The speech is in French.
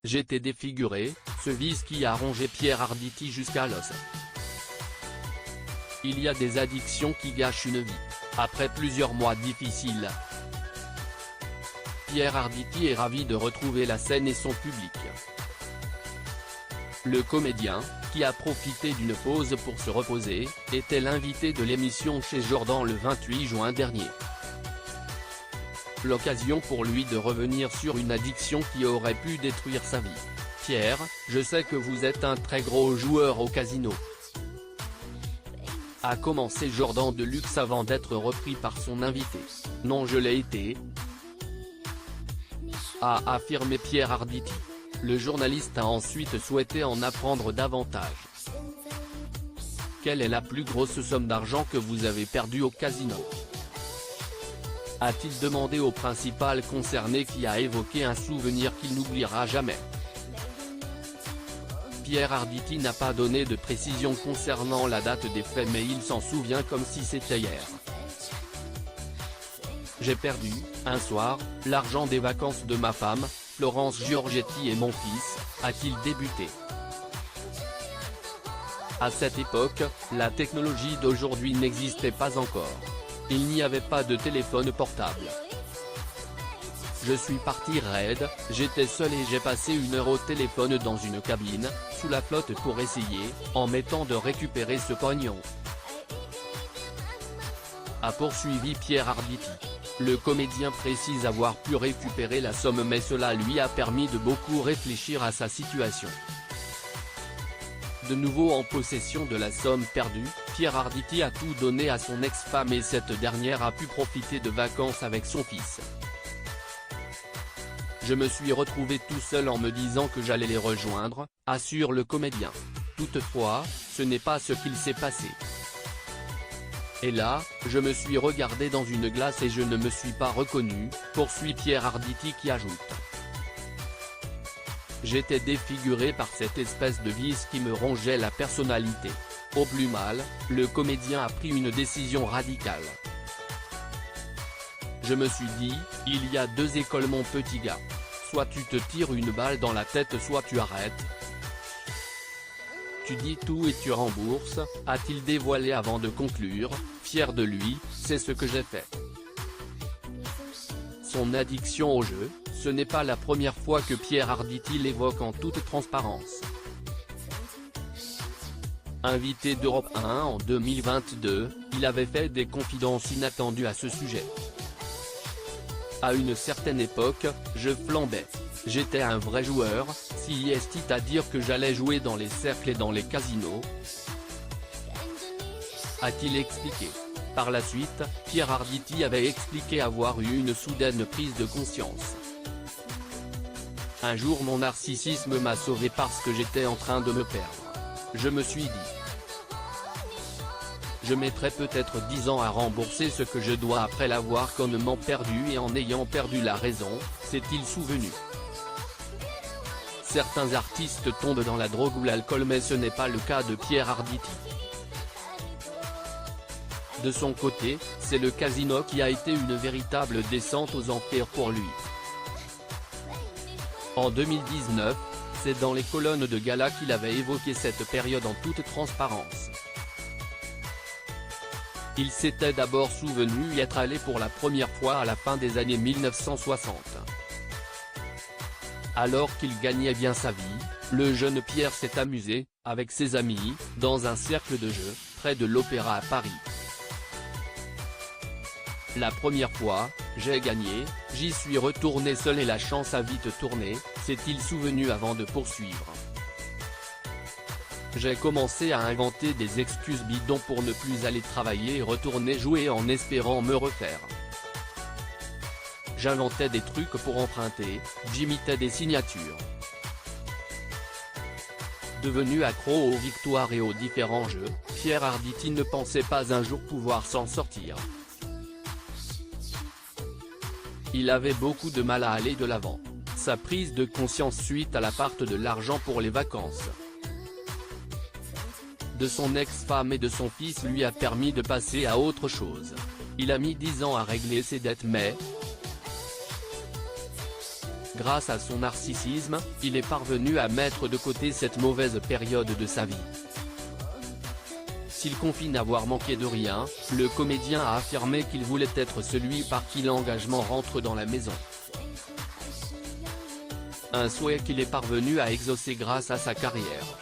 J'étais défiguré, ce vice qui a rongé Pierre Arditi jusqu'à l'os. Il y a des addictions qui gâchent une vie. Après plusieurs mois difficiles, Pierre Arditi est ravi de retrouver la scène et son public. Le comédien, qui a profité d'une pause pour se reposer, était l'invité de l'émission chez Jordan le 28 juin dernier. L'occasion pour lui de revenir sur une addiction qui aurait pu détruire sa vie. « Pierre, je sais que vous êtes un très gros joueur au casino. » A commencé Jordan de Luxe avant d'être repris par son invité. « Non, je l'ai été », a affirmé Pierre Arditi. Le journaliste a ensuite souhaité en apprendre davantage. Quelle est la plus grosse somme d'argent que vous avez perdue au casino ? A-t-il demandé au principal concerné qui a évoqué un souvenir qu'il n'oubliera jamais. Pierre Arditi n'a pas donné de précision concernant la date des faits mais il s'en souvient comme si c'était hier. J'ai perdu, un soir, l'argent des vacances de ma femme, Florence Giorgetti et mon fils, a-t-il débuté. À cette époque, la technologie d'aujourd'hui n'existait pas encore. Il n'y avait pas de téléphone portable. Je suis parti raide, j'étais seul et j'ai passé 1 heure au téléphone dans une cabine, sous la flotte pour essayer, en mettant de récupérer ce pognon. A poursuivi Pierre Arditi. Le comédien précise avoir pu récupérer la somme mais cela lui a permis de beaucoup réfléchir à sa situation. De nouveau en possession de la somme perdue, Pierre Arditi a tout donné à son ex-femme et cette dernière a pu profiter de vacances avec son fils. Je me suis retrouvé tout seul en me disant que j'allais les rejoindre, assure le comédien. Toutefois, ce n'est pas ce qu'il s'est passé. Et là, je me suis regardé dans une glace et je ne me suis pas reconnu, poursuit Pierre Arditi qui ajoute. J'étais défiguré par cette espèce de vice qui me rongeait la personnalité. Au plus mal, le comédien a pris une décision radicale. Je me suis dit, il y a 2 écoles mon petit gars. Soit tu te tires une balle dans la tête soit tu arrêtes. Tu dis tout et tu rembourses, a-t-il dévoilé avant de conclure, fier de lui, c'est ce que j'ai fait. Son addiction au jeu, ce n'est pas la première fois que Pierre Arditi l'évoque en toute transparence. Invité d'Europe 1 en 2022, il avait fait des confidences inattendues à ce sujet. À une certaine époque, je flambais. J'étais un vrai joueur, si est à dire que j'allais jouer dans les cercles et dans les casinos, a-t-il expliqué. Par la suite, Pierre Arditi avait expliqué avoir eu une soudaine prise de conscience. Un jour mon narcissisme m'a sauvé parce que j'étais en train de me perdre. Je me suis dit. Je mettrai peut-être 10 ans à rembourser ce que je dois après l'avoir connement perdu et en ayant perdu la raison, s'est-il souvenu. Certains artistes tombent dans la drogue ou l'alcool mais ce n'est pas le cas de Pierre Arditi. De son côté, c'est le casino qui a été une véritable descente aux enfers pour lui. En 2019, c'est dans les colonnes de gala qu'il avait évoqué cette période en toute transparence. Il s'était d'abord souvenu y être allé pour la première fois à la fin des années 1960. Alors qu'il gagnait bien sa vie, le jeune Pierre s'est amusé, avec ses amis, dans un cercle de jeu, près de l'Opéra à Paris. La première fois, j'ai gagné, j'y suis retourné seul et la chance a vite tourné, s'est-il souvenu avant de poursuivre. J'ai commencé à inventer des excuses bidons pour ne plus aller travailler et retourner jouer en espérant me refaire. J'inventais des trucs pour emprunter, j'imitais des signatures. Devenu accro aux victoires et aux différents jeux, Pierre Arditi ne pensait pas un jour pouvoir s'en sortir. Il avait beaucoup de mal à aller de l'avant. Sa prise de conscience suite à la perte de l'argent pour les vacances de son ex-femme et de son fils lui a permis de passer à autre chose. Il a mis 10 ans à régler ses dettes mais, Grâce à son narcissisme, il est parvenu à mettre de côté cette mauvaise période de sa vie. S'il confie n'avoir manqué de rien, le comédien a affirmé qu'il voulait être celui par qui l'engagement rentre dans la maison. Un souhait qu'il est parvenu à exaucer grâce à sa carrière.